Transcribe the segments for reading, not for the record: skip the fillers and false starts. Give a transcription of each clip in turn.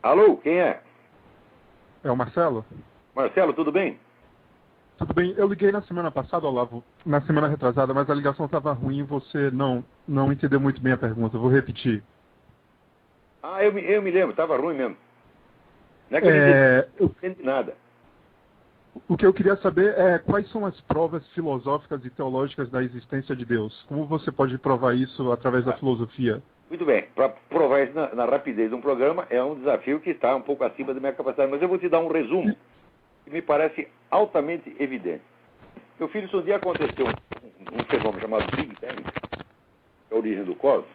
Alô, quem é? É o Marcelo? Marcelo, tudo bem? Tudo bem, eu liguei na semana passada, Olavo, na semana retrasada, mas a ligação estava ruim e você não entendeu muito bem a pergunta. Eu vou repetir. Ah, eu me lembro, estava ruim mesmo. Não é que eu não entendi nada. O que eu queria saber é quais são as provas filosóficas e teológicas da existência de Deus. Como você pode provar isso através da filosofia? Muito bem, para provar isso na rapidez de um programa é um desafio que está um pouco acima da minha capacidade, mas eu vou te dar um resumo que me parece altamente evidente. Meu filho, se um dia aconteceu um fenômeno chamado Big Bang, que é a origem do cosmos,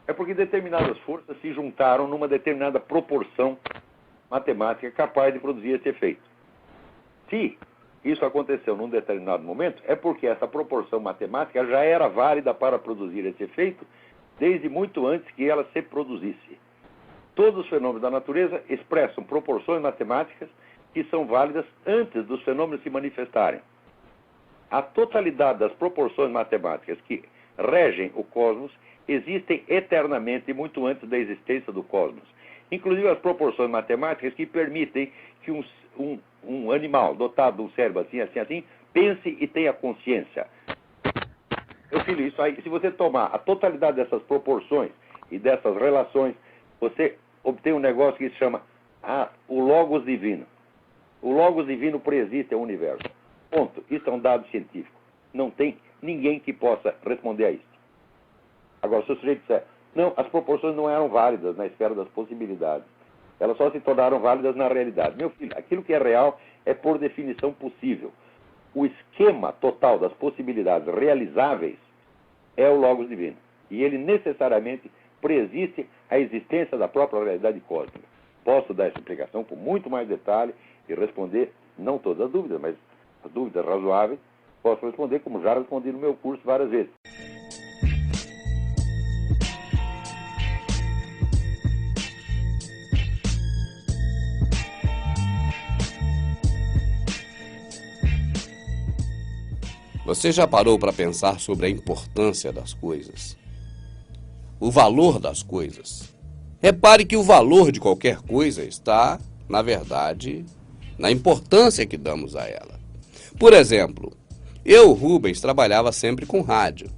é porque determinadas forças se juntaram numa determinada proporção matemática capaz de produzir esse efeito. Se isso aconteceu num determinado momento, é porque essa proporção matemática já era válida para produzir esse efeito desde muito antes que ela se produzisse. Todos os fenômenos da natureza expressam proporções matemáticas que são válidas antes dos fenômenos se manifestarem. A totalidade das proporções matemáticas que regem o cosmos existem eternamente muito antes da existência do cosmos. Inclusive as proporções matemáticas que permitem que um animal dotado de um cérebro assim, pense e tenha consciência. Meu filho, isso aí, se você tomar a totalidade dessas proporções e dessas relações, você obtém um negócio que se chama o Logos Divino. O Logos Divino preexiste ao universo. Ponto. Isso é um dado científico. Não tem ninguém que possa responder a isso. Agora, se o sujeito disser, não, as proporções não eram válidas na esfera das possibilidades. Elas só se tornaram válidas na realidade. Meu filho, aquilo que é real é por definição possível. O esquema total das possibilidades realizáveis é o Logos Divino. E ele necessariamente preexiste à existência da própria realidade cósmica. Posso dar essa explicação com muito mais detalhe e responder, não todas as dúvidas, mas as dúvidas razoáveis, posso responder como já respondi no meu curso várias vezes. Você já parou para pensar sobre a importância das coisas? O valor das coisas? Repare que o valor de qualquer coisa está, na verdade, na importância que damos a ela. Por exemplo, eu, Rubens, trabalhava sempre com rádio.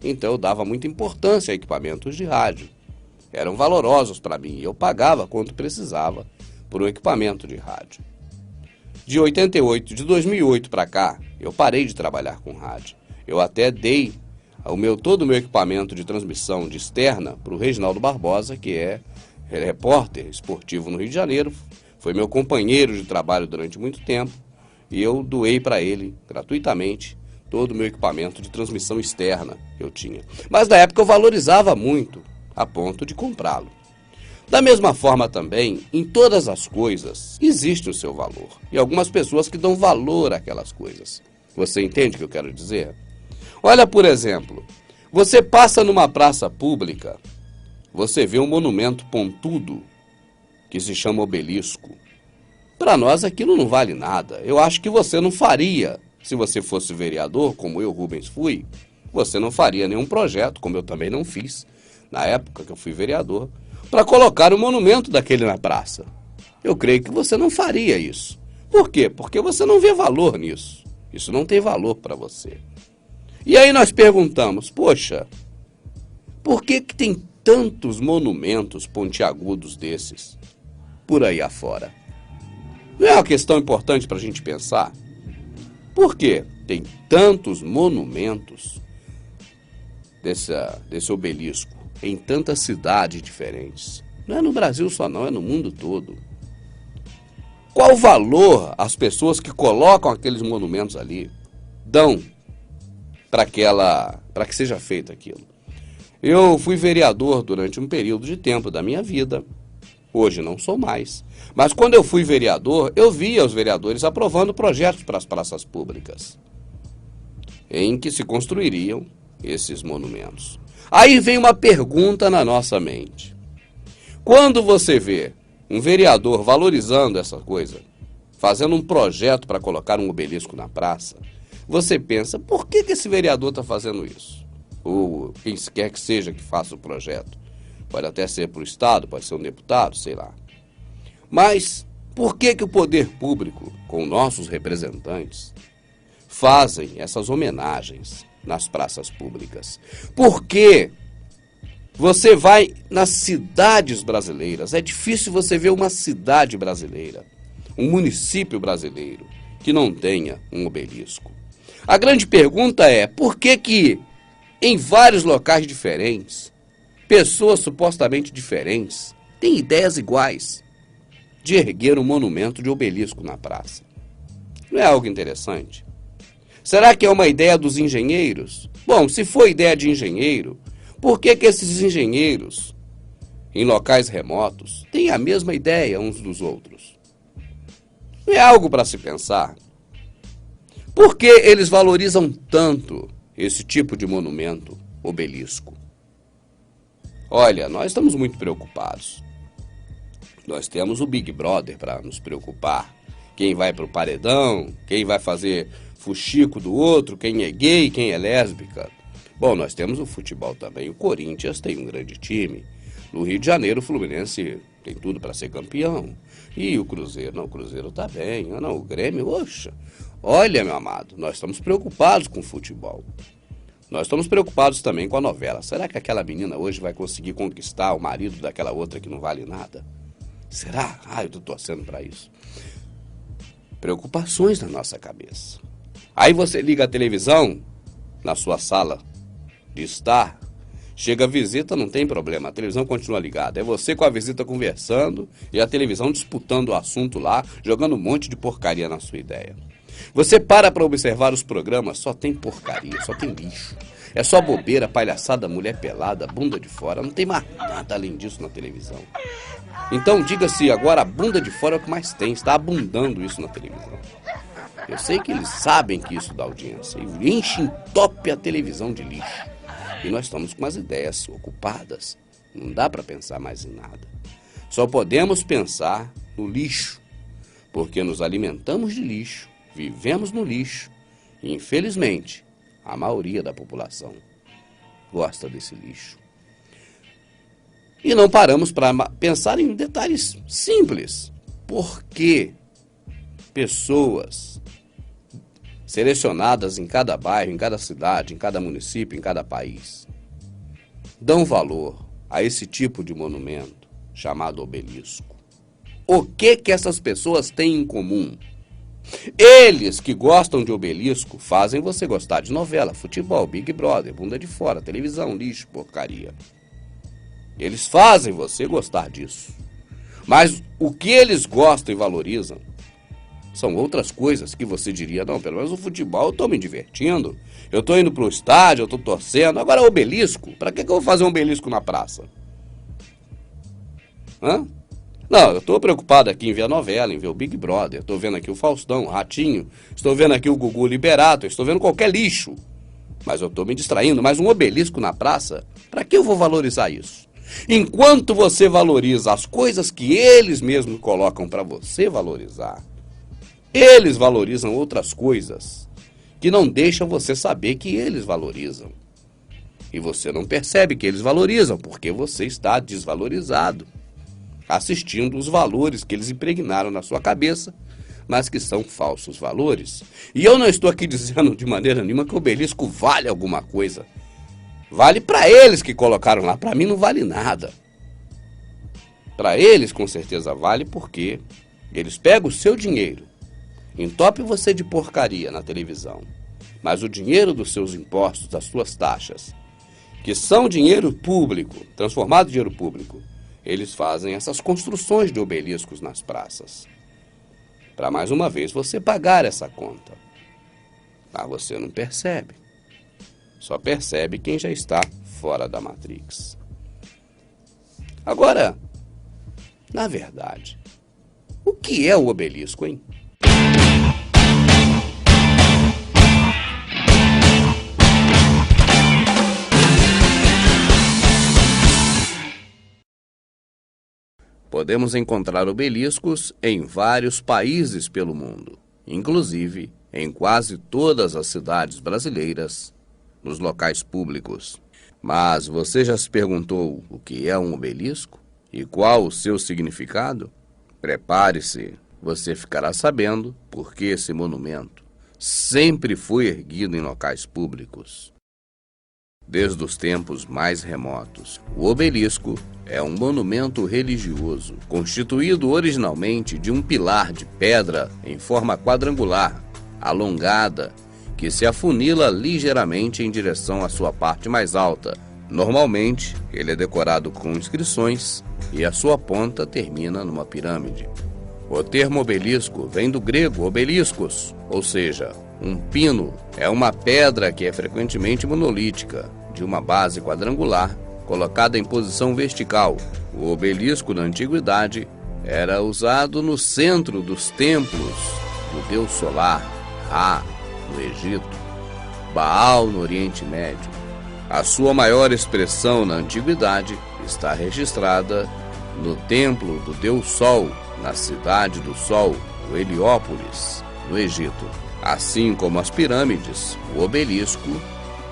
Então eu dava muita importância a equipamentos de rádio. Eram valorosos para mim e eu pagava quanto precisava por um equipamento de rádio. De 2008 para cá, eu parei de trabalhar com rádio. Eu até dei todo o meu equipamento de transmissão de externa para o Reginaldo Barbosa, que é repórter esportivo no Rio de Janeiro. Foi meu companheiro de trabalho durante muito tempo e eu doei para ele, gratuitamente, todo o meu equipamento de transmissão externa que eu tinha. Mas na época eu valorizava muito, a ponto de comprá-lo. Da mesma forma também, em todas as coisas, existe o seu valor. E algumas pessoas que dão valor àquelas coisas. Você entende o que eu quero dizer? Olha, por exemplo, você passa numa praça pública, você vê um monumento pontudo que se chama Obelisco. Para nós aquilo não vale nada. Eu acho que você não faria, se você fosse vereador, como eu, Rubens, fui, você não faria nenhum projeto, como eu também não fiz, na época que eu fui vereador, para colocar um monumento daquele na praça. Eu creio que você não faria isso. Por quê? Porque você não vê valor nisso. Isso não tem valor para você. E aí nós perguntamos, poxa, por que tem tantos monumentos pontiagudos desses por aí afora? Não é uma questão importante para a gente pensar? Por que tem tantos monumentos desse obelisco em tantas cidades diferentes? Não é no Brasil só não, é no mundo todo. Qual valor as pessoas que colocam aqueles monumentos ali dão para que seja feito aquilo? Eu fui vereador durante um período de tempo da minha vida. Hoje não sou mais. Mas quando eu fui vereador, eu via os vereadores aprovando projetos para as praças públicas, em que se construiriam esses monumentos. Aí vem uma pergunta na nossa mente. Quando você vê um vereador valorizando essa coisa, fazendo um projeto para colocar um obelisco na praça, você pensa, por que esse vereador está fazendo isso? Ou quem quer que seja que faça o projeto. Pode até ser para o Estado, pode ser um deputado, sei lá. Mas por que o poder público, com nossos representantes, fazem essas homenagens nas praças públicas? Por que você vai nas cidades brasileiras? É difícil você ver uma cidade brasileira, um município brasileiro, que não tenha um obelisco. A grande pergunta é, por que em vários locais diferentes, pessoas supostamente diferentes têm ideias iguais de erguer um monumento de obelisco na praça? Não é algo interessante? Será que é uma ideia dos engenheiros? Bom, se for ideia de engenheiro, por que esses engenheiros, em locais remotos, têm a mesma ideia uns dos outros? Não é algo para se pensar? Por que eles valorizam tanto esse tipo de monumento, obelisco? Olha, nós estamos muito preocupados. Nós temos o Big Brother para nos preocupar. Quem vai para o paredão, quem vai fazer fuxico do outro, quem é gay, quem é lésbica. Bom, nós temos o futebol também. O Corinthians tem um grande time. No Rio de Janeiro, o Fluminense tem tudo para ser campeão. E o Cruzeiro? Não, o Cruzeiro está bem. Ah, não, o Grêmio, oxa. Olha, meu amado, nós estamos preocupados com o futebol. Nós estamos preocupados também com a novela. Será que aquela menina hoje vai conseguir conquistar o marido daquela outra que não vale nada? Será? Ah, eu estou torcendo para isso. Preocupações na nossa cabeça. Aí você liga a televisão na sua sala de estar, chega a visita, não tem problema, a televisão continua ligada. É você com a visita conversando e a televisão disputando o assunto lá, jogando um monte de porcaria na sua ideia. Você para observar os programas, só tem porcaria, só tem lixo. É só bobeira, palhaçada, mulher pelada, bunda de fora. Não tem mais nada além disso na televisão. Então, diga-se agora, a bunda de fora é o que mais tem. Está abundando isso na televisão. Eu sei que eles sabem que isso dá audiência. E enchem, entope a televisão de lixo. E nós estamos com as ideias ocupadas. Não dá para pensar mais em nada. Só podemos pensar no lixo. Porque nos alimentamos de lixo. Vivemos no lixo e, infelizmente, a maioria da população gosta desse lixo. E não paramos para pensar em detalhes simples. Por que pessoas selecionadas em cada bairro, em cada cidade, em cada município, em cada país, dão valor a esse tipo de monumento chamado obelisco? O que essas pessoas têm em comum? Eles que gostam de obelisco fazem você gostar de novela, futebol, Big Brother, bunda de fora, televisão, lixo, porcaria. Eles fazem você gostar disso. Mas o que eles gostam e valorizam são outras coisas que você diria, não, pelo menos o futebol eu estou me divertindo, eu estou indo para o estádio, eu estou torcendo. Agora obelisco, para que eu vou fazer um obelisco na praça? Hã? Não, eu estou preocupado aqui em ver a novela, em ver o Big Brother. Estou vendo aqui o Faustão, o Ratinho. Estou vendo aqui o Gugu Liberato. Estou vendo qualquer lixo. Mas eu estou me distraindo. Mas um obelisco na praça, para que eu vou valorizar isso? Enquanto você valoriza as coisas que eles mesmos colocam para você valorizar, eles valorizam outras coisas que não deixam você saber que eles valorizam. E você não percebe que eles valorizam, porque você está desvalorizado, assistindo os valores que eles impregnaram na sua cabeça, mas que são falsos valores. E eu não estou aqui dizendo de maneira nenhuma que o obelisco vale alguma coisa. Vale para eles que colocaram lá, para mim não vale nada. Para eles com certeza vale, porque eles pegam o seu dinheiro, entopem você de porcaria na televisão, mas o dinheiro dos seus impostos, das suas taxas, que são dinheiro público, transformado em dinheiro público, eles fazem essas construções de obeliscos nas praças. Para mais uma vez você pagar essa conta. Mas você não percebe. Só percebe quem já está fora da Matrix. Agora, na verdade, o que é o obelisco, hein? Podemos encontrar obeliscos em vários países pelo mundo, inclusive em quase todas as cidades brasileiras, nos locais públicos. Mas você já se perguntou o que é um obelisco? E qual o seu significado? Prepare-se, você ficará sabendo por que esse monumento sempre foi erguido em locais públicos. Desde os tempos mais remotos, o obelisco é um monumento religioso, constituído originalmente de um pilar de pedra em forma quadrangular, alongada, que se afunila ligeiramente em direção à sua parte mais alta. Normalmente, ele é decorado com inscrições e a sua ponta termina numa pirâmide. O termo obelisco vem do grego obeliskos, ou seja, um pino é uma pedra que é frequentemente monolítica, de uma base quadrangular, colocada em posição vertical. O obelisco na antiguidade era usado no centro dos templos do deus solar, Ra, no Egito, Baal no Oriente Médio. A sua maior expressão na antiguidade está registrada no templo do deus Sol, na cidade do Sol, o Heliópolis, no Egito. Assim como as pirâmides, o obelisco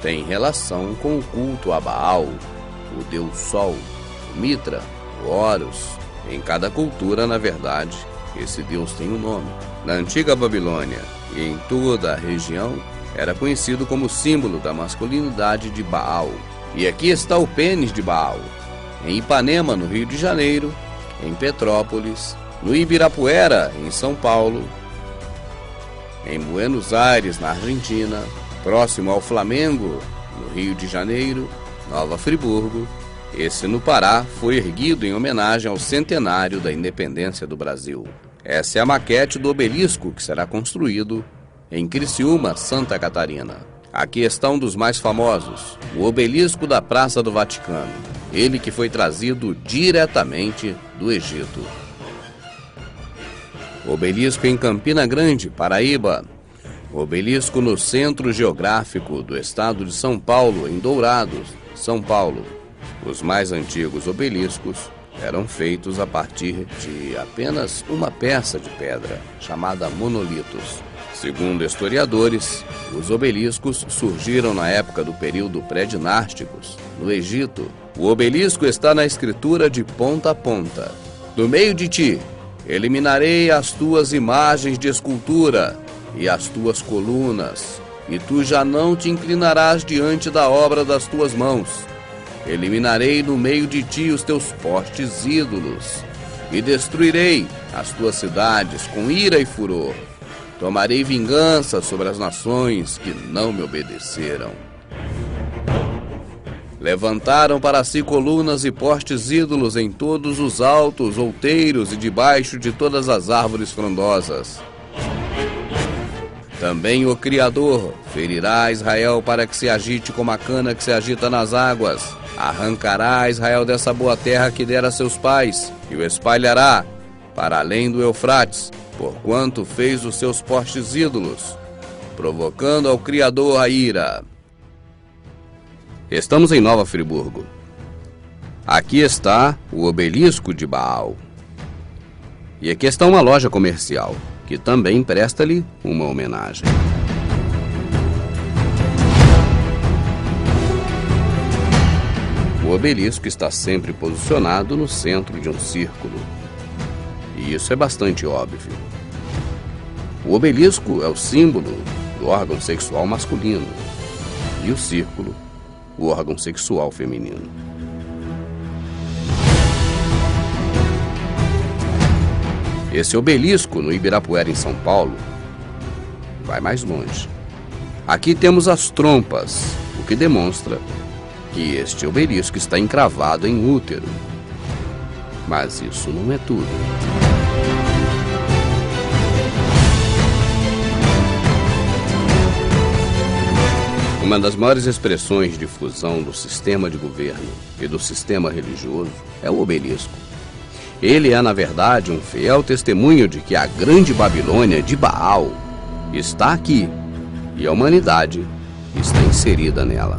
tem relação com o culto a Baal, o deus Sol, o Mitra, o Horus. Em cada cultura, na verdade, esse deus tem um nome. Na antiga Babilônia e em toda a região, era conhecido como símbolo da masculinidade de Baal. E aqui está o pênis de Baal, em Ipanema, no Rio de Janeiro, em Petrópolis, no Ibirapuera, em São Paulo, em Buenos Aires, na Argentina, próximo ao Flamengo, no Rio de Janeiro, Nova Friburgo. Esse no Pará foi erguido em homenagem ao centenário da independência do Brasil. Essa é a maquete do obelisco que será construído em Criciúma, Santa Catarina. Aqui está um dos mais famosos, o obelisco da Praça do Vaticano. Ele que foi trazido diretamente do Egito. Obelisco em Campina Grande, Paraíba. Obelisco no centro geográfico do estado de São Paulo, em Dourados, São Paulo. Os mais antigos obeliscos eram feitos a partir de apenas uma peça de pedra, chamada monolitos. Segundo historiadores, os obeliscos surgiram na época do período pré-dinásticos, no Egito. O obelisco está na escritura de ponta a ponta. Do meio de ti, eliminarei as tuas imagens de escultura e as tuas colunas, e tu já não te inclinarás diante da obra das tuas mãos. Eliminarei no meio de ti os teus postes ídolos, e destruirei as tuas cidades com ira e furor. Tomarei vingança sobre as nações que não me obedeceram. Levantaram para si colunas e postes ídolos em todos os altos, outeiros e debaixo de todas as árvores frondosas. Também o Criador ferirá Israel para que se agite como a cana que se agita nas águas. Arrancará Israel dessa boa terra que dera a seus pais e o espalhará para além do Eufrates, porquanto fez os seus postes ídolos, provocando ao Criador a ira. Estamos em Nova Friburgo. Aqui está o obelisco de Baal. E aqui está uma loja comercial, que também presta-lhe uma homenagem. O obelisco está sempre posicionado no centro de um círculo. E isso é bastante óbvio. O obelisco é o símbolo do órgão sexual masculino e o círculo, o órgão sexual feminino. Esse obelisco no Ibirapuera, em São Paulo, vai mais longe. Aqui temos as trompas, o que demonstra que este obelisco está encravado em útero. Mas isso não é tudo. Uma das maiores expressões de fusão do sistema de governo e do sistema religioso é o obelisco. Ele é, na verdade, um fiel testemunho de que a grande Babilônia de Baal está aqui e a humanidade está inserida nela.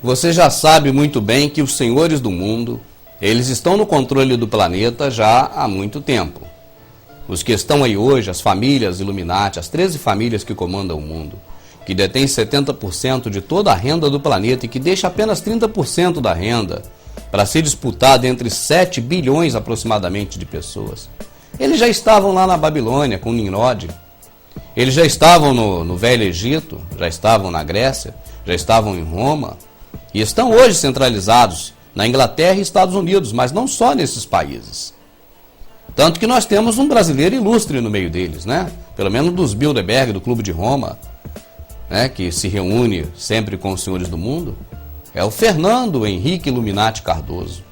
Você já sabe muito bem que os senhores do mundo, eles estão no controle do planeta já há muito tempo. Os que estão aí hoje, as famílias Illuminati, as 13 famílias que comandam o mundo, que detêm 70% de toda a renda do planeta e que deixa apenas 30% da renda para ser disputado entre 7 bilhões aproximadamente de pessoas. Eles já estavam lá na Babilônia com Nimrod, eles já estavam no Velho Egito, já estavam na Grécia, já estavam em Roma, e estão hoje centralizados na Inglaterra e Estados Unidos, mas não só nesses países. Tanto que nós temos um brasileiro ilustre no meio deles, né? Pelo menos dos Bilderberg, do Clube de Roma, né? Que se reúne sempre com os senhores do mundo. É o Fernando Henrique Illuminati Cardoso.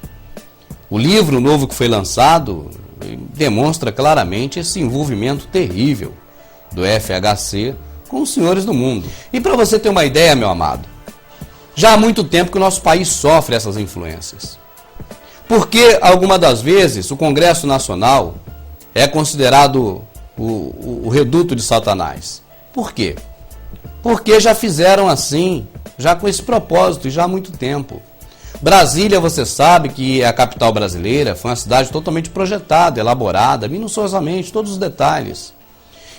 O livro novo que foi lançado demonstra claramente esse envolvimento terrível do FHC com os senhores do mundo. E para você ter uma ideia, meu amado, já há muito tempo que o nosso país sofre essas influências. Porque, algumas das vezes, o Congresso Nacional é considerado o reduto de Satanás. Por quê? Porque já fizeram assim, já com esse propósito, e já há muito tempo. Brasília, você sabe que é a capital brasileira, foi uma cidade totalmente projetada, elaborada, minuciosamente, todos os detalhes.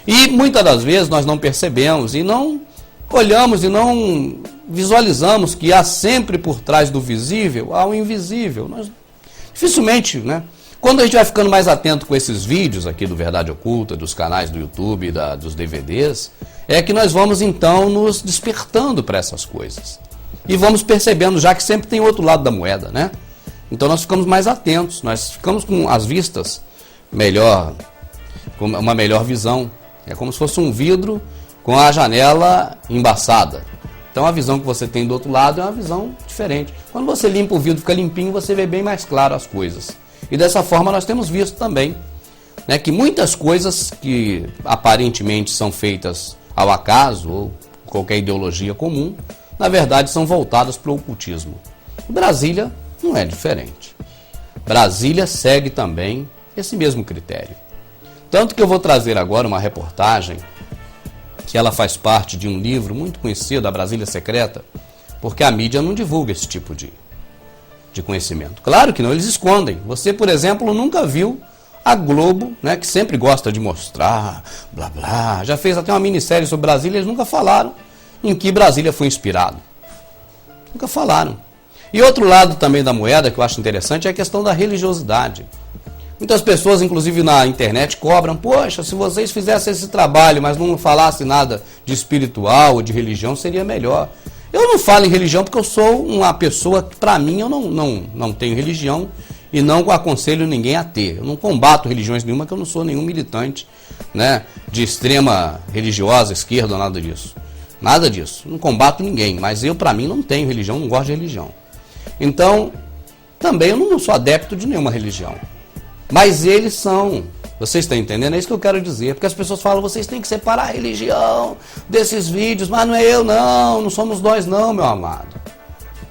E muitas das vezes nós não percebemos e não olhamos e não visualizamos que há sempre por trás do visível, há o invisível. Nós, dificilmente, né? Quando a gente vai ficando mais atento com esses vídeos aqui do Verdade Oculta, dos canais do YouTube, dos DVDs, é que nós vamos então nos despertando para essas coisas. E vamos percebendo já que sempre tem outro lado da moeda, né? Então nós ficamos mais atentos, nós ficamos com as vistas melhor, com uma melhor visão. É como se fosse um vidro com a janela embaçada. Então a visão que você tem do outro lado é uma visão diferente. Quando você limpa o vidro, fica limpinho, você vê bem mais claro as coisas. E dessa forma nós temos visto também, né, que muitas coisas que aparentemente são feitas ao acaso ou qualquer ideologia comum, na verdade são voltadas para o ocultismo. Brasília não é diferente. Brasília segue também esse mesmo critério. Tanto que eu vou trazer agora uma reportagem que ela faz parte de um livro muito conhecido, A Brasília Secreta, porque a mídia não divulga esse tipo de conhecimento. Claro que não, eles escondem. Você, por exemplo, nunca viu a Globo, né, que sempre gosta de mostrar, blá blá, já fez até uma minissérie sobre Brasília, eles nunca falaram em que Brasília foi inspirado. Nunca falaram. E outro lado também da moeda que eu acho interessante é a questão da religiosidade. Muitas pessoas, inclusive na internet, cobram, poxa, se vocês fizessem esse trabalho, mas não falassem nada de espiritual ou de religião, seria melhor. Eu não falo em religião porque eu sou uma pessoa que, para mim, eu não tenho religião e não aconselho ninguém a ter. Eu não combato religiões nenhuma, que eu não sou nenhum militante, né, de extrema religiosa, esquerda, nada disso. Nada disso. Não combato ninguém, mas eu, para mim, não tenho religião, não gosto de religião. Então, também eu não sou adepto de nenhuma religião. Mas eles são. Vocês estão entendendo? É isso que eu quero dizer. Porque as pessoas falam, vocês têm que separar a religião desses vídeos. Mas não é eu não somos nós não, meu amado.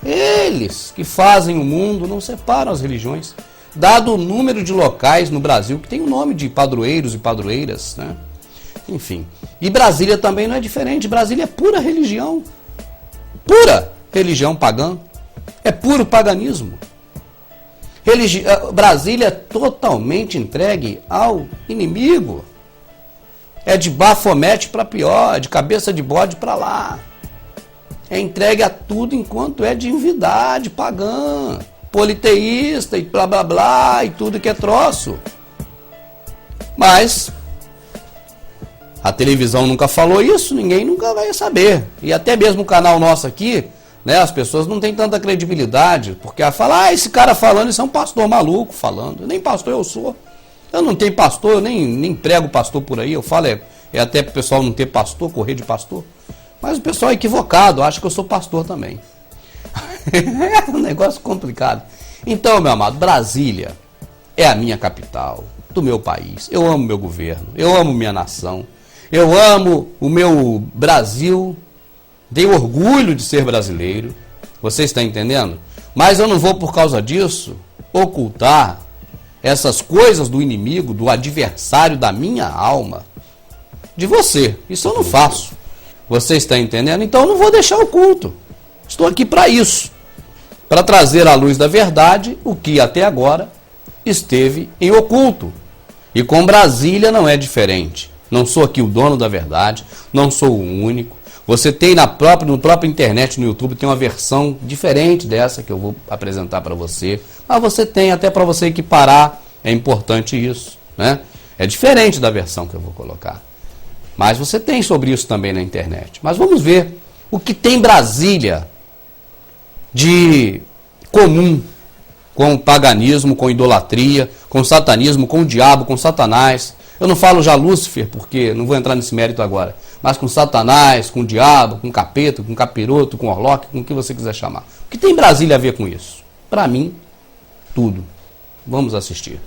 Eles que fazem o mundo não separam as religiões. Dado o número de locais no Brasil que tem o nome de padroeiros e padroeiras, né? Enfim. E Brasília também não é diferente. Brasília é pura religião. Pura religião pagã. É puro paganismo. Brasília é totalmente entregue ao inimigo. É de Bafomete para pior, é de cabeça de bode para lá. É entregue a tudo enquanto é divindade pagã, politeísta e blá blá blá e tudo que é troço. Mas a televisão nunca falou isso, ninguém nunca vai saber. E até mesmo o canal nosso aqui, né, as pessoas não têm tanta credibilidade, porque ela fala, esse cara falando, isso é um pastor maluco falando. Nem pastor eu sou. Eu não tenho pastor, eu nem prego pastor por aí. Eu falo, é até para o pessoal não ter pastor, correr de pastor. Mas o pessoal é equivocado, acha que eu sou pastor também. É um negócio complicado. Então, meu amado, Brasília é a minha capital, do meu país. Eu amo meu governo, eu amo minha nação, eu amo o meu Brasil. Tenho orgulho de ser brasileiro, você está entendendo? Mas eu não vou, por causa disso, ocultar essas coisas do inimigo, do adversário da minha alma, de você. Isso eu não faço. Você está entendendo? Então eu não vou deixar oculto. Estou aqui para isso, para trazer à luz da verdade o que até agora esteve em oculto. E com Brasília não é diferente. Não sou aqui o dono da verdade, não sou o único. Você tem no próprio internet, no YouTube, tem uma versão diferente dessa que eu vou apresentar para você. Mas você tem, até para você equiparar, é importante isso, né? É diferente da versão que eu vou colocar. Mas você tem sobre isso também na internet. Mas vamos ver o que tem Brasília de comum com o paganismo, com idolatria, com o satanismo, com o diabo, com Satanás. Eu não falo já Lúcifer, porque não vou entrar nesse mérito agora. Mas com Satanás, com o diabo, com o capeta, com o capiroto, com o orloque, com o que você quiser chamar. O que tem Brasília a ver com isso? Para mim, tudo. Vamos assistir.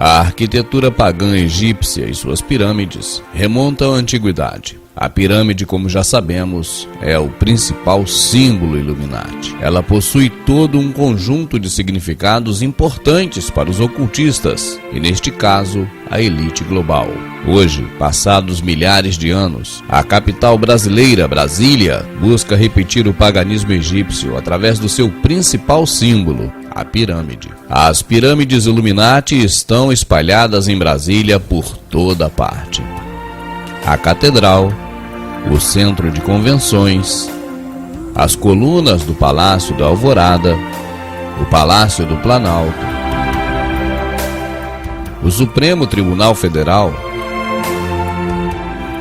A arquitetura pagã egípcia e suas pirâmides remontam à antiguidade. A pirâmide, como já sabemos, é o principal símbolo Illuminati. Ela possui todo um conjunto de significados importantes para os ocultistas, e neste caso, a elite global. Hoje, passados milhares de anos, a capital brasileira, Brasília, busca repetir o paganismo egípcio através do seu principal símbolo, a pirâmide. As pirâmides Illuminati estão espalhadas em Brasília por toda parte. A catedral, o centro de convenções, as colunas do Palácio da Alvorada, o Palácio do Planalto, o Supremo Tribunal Federal,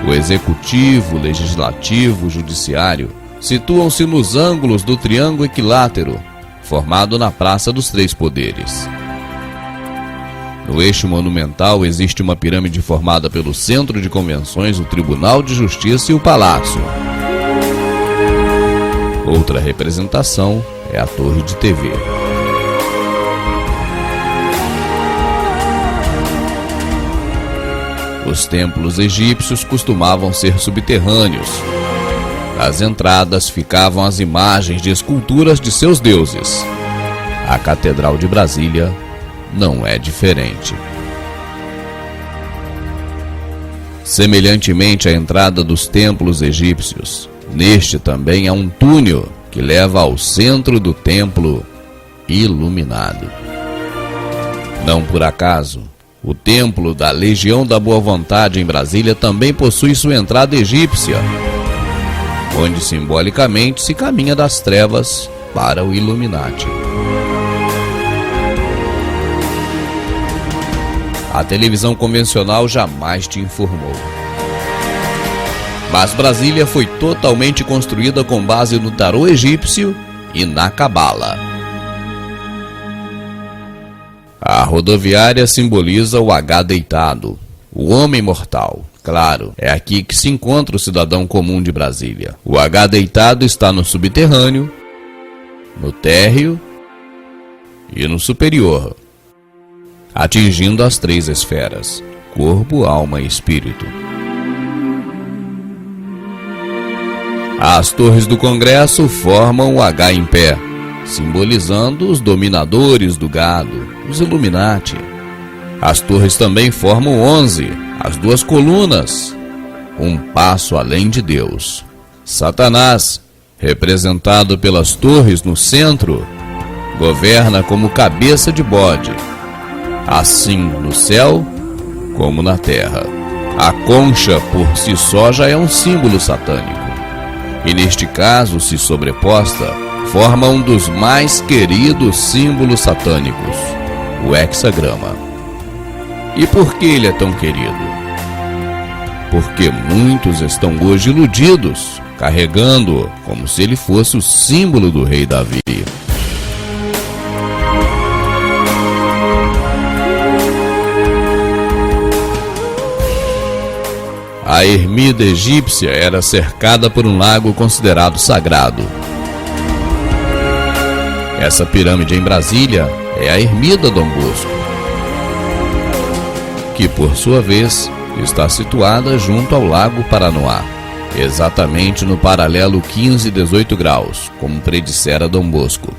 o Executivo, Legislativo, Judiciário, situam-se nos ângulos do Triângulo Equilátero, formado na Praça dos Três Poderes. No eixo monumental existe uma pirâmide formada pelo Centro de Convenções, o Tribunal de Justiça e o Palácio. Outra representação é a Torre de TV. Os templos egípcios costumavam ser subterrâneos. Nas entradas ficavam as imagens de esculturas de seus deuses. A Catedral de Brasília não é diferente. Semelhantemente à entrada dos templos egípcios, neste também há um túnel que leva ao centro do templo iluminado. Não por acaso, o templo da Legião da Boa Vontade em Brasília também possui sua entrada egípcia, onde simbolicamente se caminha das trevas para o Illuminati. A televisão convencional jamais te informou. Mas Brasília foi totalmente construída com base no tarô egípcio e na cabala. A rodoviária simboliza o H deitado, o homem mortal. Claro, é aqui que se encontra o cidadão comum de Brasília. O H deitado está no subterrâneo, no térreo e no superior, atingindo as três esferas: corpo, alma e espírito. As torres do Congresso formam o H em pé, simbolizando os dominadores do gado, os Illuminati. As torres também formam 11, as duas colunas, um passo além de Deus. Satanás, representado pelas torres no centro, governa como cabeça de bode, assim no céu como na terra. A concha por si só já é um símbolo satânico, e neste caso, se sobreposta, forma um dos mais queridos símbolos satânicos, o hexagrama. E por que ele é tão querido? Porque muitos estão hoje iludidos, carregando-o como se ele fosse o símbolo do rei Davi. A ermida egípcia era cercada por um lago considerado sagrado. Essa pirâmide em Brasília é a Ermida Dom Bosco, que por sua vez está situada junto ao Lago Paranoá. exatamente no paralelo 15-18 graus, como predissera Dom Bosco.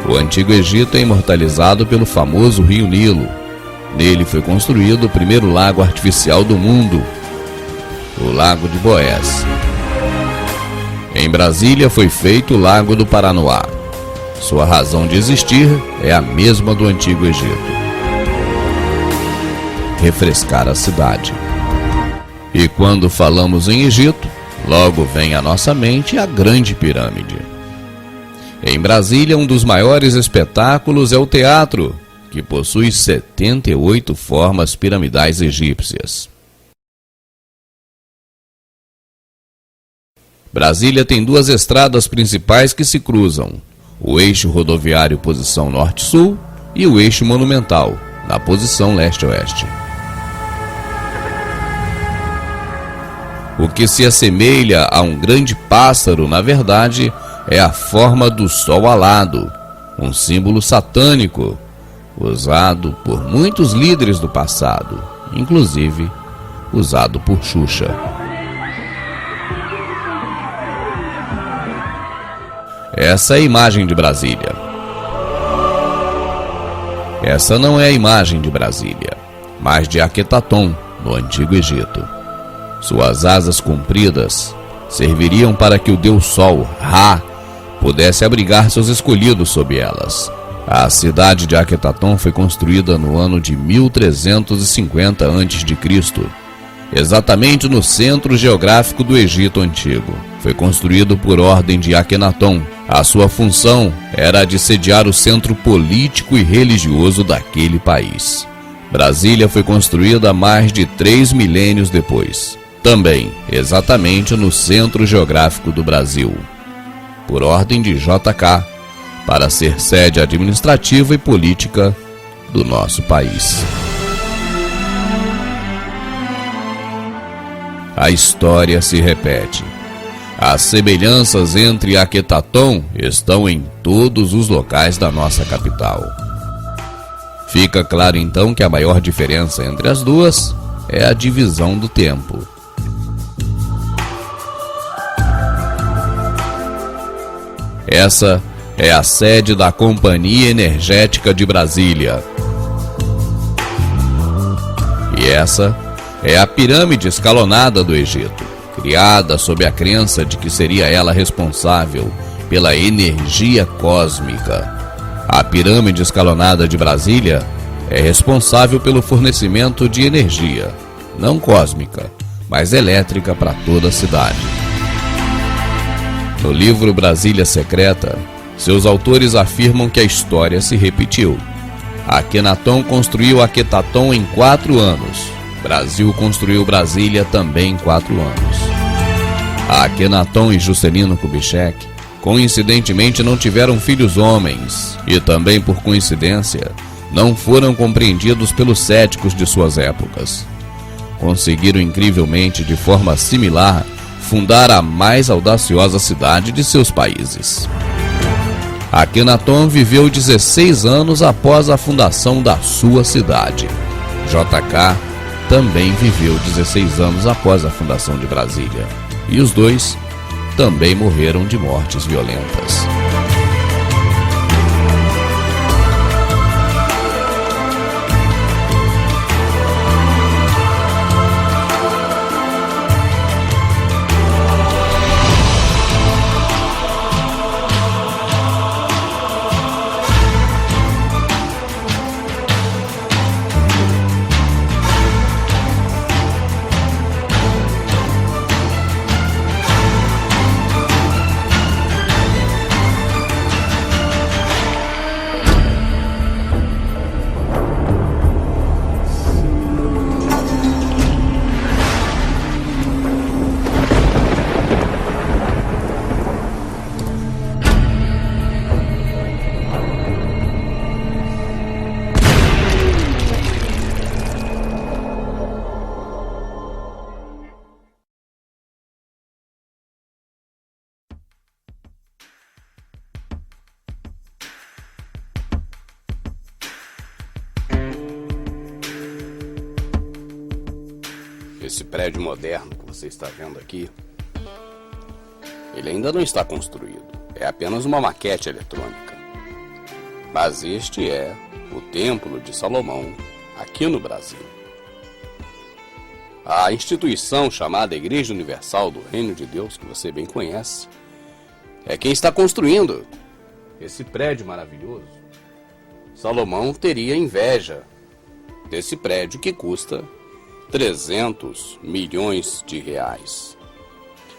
O Antigo Egito é imortalizado pelo famoso rio Nilo. Nele foi construído o primeiro lago artificial do mundo, o Lago de Boés. Em Brasília foi feito o Lago do Paranoá. Sua razão de existir é a mesma do Antigo Egito: refrescar a cidade. E quando falamos em Egito, logo vem à nossa mente a Grande Pirâmide. Em Brasília, um dos maiores espetáculos é o teatro, que possui 78 formas piramidais egípcias. Brasília tem duas estradas principais que se cruzam: o eixo rodoviário posição norte-sul e o eixo monumental, na posição leste-oeste. O que se assemelha a um grande pássaro, na verdade, é a forma do sol alado, um símbolo satânico, usado por muitos líderes do passado, inclusive usado por Xuxa. Essa é a imagem de Brasília. Essa não é a imagem de Brasília, mas de Aquetaton, no Antigo Egito. Suas asas compridas serviriam para que o deus Sol, Ra, pudesse abrigar seus escolhidos sob elas. A cidade de Aquetaton foi construída no ano de 1350 a.C., exatamente no centro geográfico do Egito Antigo. Foi construído por ordem de Akenaton. A sua função era a de sediar o centro político e religioso daquele país. Brasília foi construída mais de 3 milênios depois, também exatamente no centro geográfico do Brasil, por ordem de JK, para ser sede administrativa e política do nosso país. A história se repete. As semelhanças entre Aquetaton estão em todos os locais da nossa capital. Fica claro então que a maior diferença entre as duas é a divisão do tempo. Essa é a sede da Companhia Energética de Brasília. E essa é a pirâmide escalonada do Egito, criada sob a crença de que seria ela responsável pela energia cósmica. A pirâmide escalonada de Brasília é responsável pelo fornecimento de energia, não cósmica, mas elétrica para toda a cidade. No livro Brasília Secreta, seus autores afirmam que a história se repetiu. Akenaton construiu Aquetaton em 4 anos. Brasil construiu Brasília também em 4 anos. Akenaton e Juscelino Kubitschek, coincidentemente, não tiveram filhos homens e também, por coincidência, não foram compreendidos pelos céticos de suas épocas. Conseguiram incrivelmente, de forma similar, fundar a mais audaciosa cidade de seus países. Akenaton viveu 16 anos após a fundação da sua cidade. JK também viveu 16 anos após a fundação de Brasília. E os dois também morreram de mortes violentas. esse prédio moderno que você está vendo aqui, ele ainda não está construído. É apenas uma maquete eletrônica. Mas este é o Templo de Salomão, aqui no Brasil. A instituição chamada Igreja Universal do Reino de Deus, que você bem conhece, é quem está construindo esse prédio maravilhoso. Salomão teria inveja desse prédio que custa 300 milhões de reais.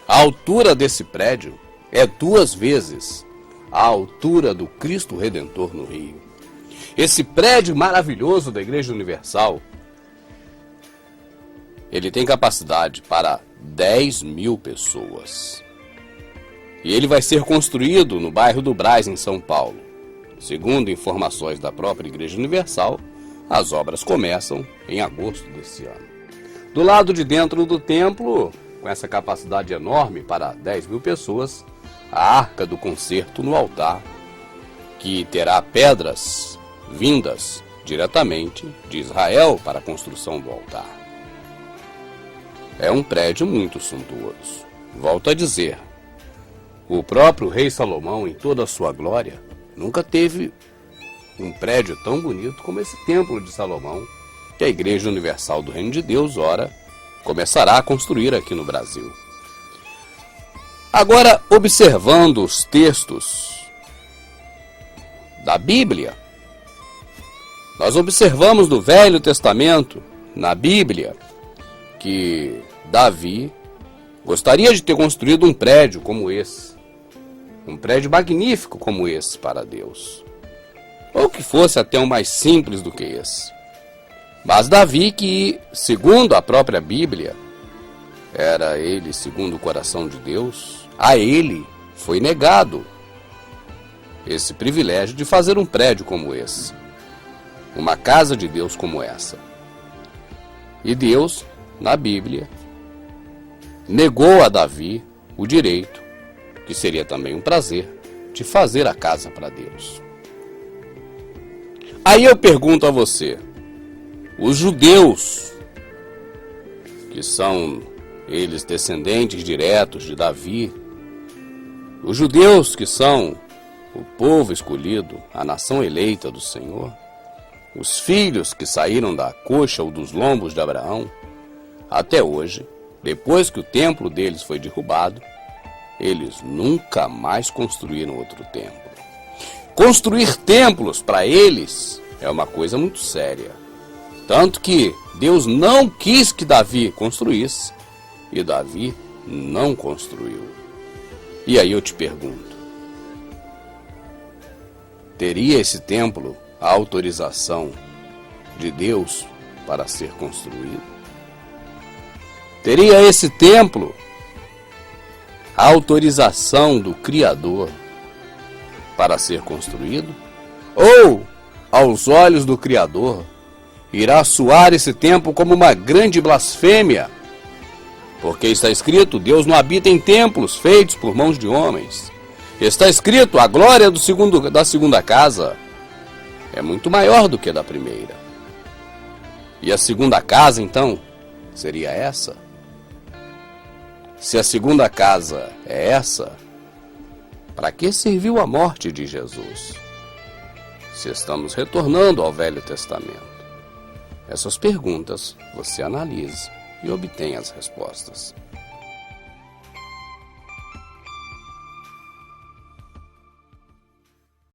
A altura desse prédio é 2 vezes a altura do Cristo Redentor no Rio. Esse prédio maravilhoso da Igreja Universal, ele tem capacidade para 10 mil pessoas. E ele vai ser construído no bairro do Brás, em São Paulo. Segundo informações da própria Igreja Universal, as obras começam em agosto desse ano. Do lado de dentro do templo, com essa capacidade enorme para 10 mil pessoas, a Arca do Concerto no altar, que terá pedras vindas diretamente de Israel para a construção do altar. É um prédio muito suntuoso. Volto a dizer, o próprio rei Salomão, em toda a sua glória, nunca teve um prédio tão bonito como esse Templo de Salomão, que a Igreja Universal do Reino de Deus, ora, começará a construir aqui no Brasil. Agora, observando os textos da Bíblia, nós observamos no Velho Testamento, na Bíblia, que Davi gostaria de ter construído um prédio como esse, um prédio magnífico como esse para Deus, ou que fosse até um mais simples do que esse. Mas Davi, que segundo a própria Bíblia, era ele segundo o coração de Deus, a ele foi negado esse privilégio de fazer um prédio como esse, uma casa de Deus como essa. E Deus, na Bíblia, negou a Davi o direito, que seria também um prazer, de fazer a casa para Deus. Aí eu pergunto a você, os judeus, que são eles descendentes diretos de Davi, os judeus que são o povo escolhido, a nação eleita do Senhor, os filhos que saíram da coxa ou dos lombos de Abraão, até hoje, depois que o templo deles foi derrubado, eles nunca mais construíram outro templo. Construir templos para eles é uma coisa muito séria. Tanto que Deus não quis que Davi construísse, e Davi não construiu. E aí eu te pergunto, teria esse templo a autorização de Deus para ser construído? Teria esse templo a autorização do Criador para ser construído? Ou, aos olhos do Criador, irá soar esse templo como uma grande blasfêmia? Porque está escrito, Deus não habita em templos feitos por mãos de homens. Está escrito, a glória da segunda casa é muito maior do que a da primeira. E a segunda casa, então, seria essa? Se a segunda casa é essa, para que serviu a morte de Jesus? Se estamos retornando ao Velho Testamento. Essas perguntas você analise e obtenha as respostas.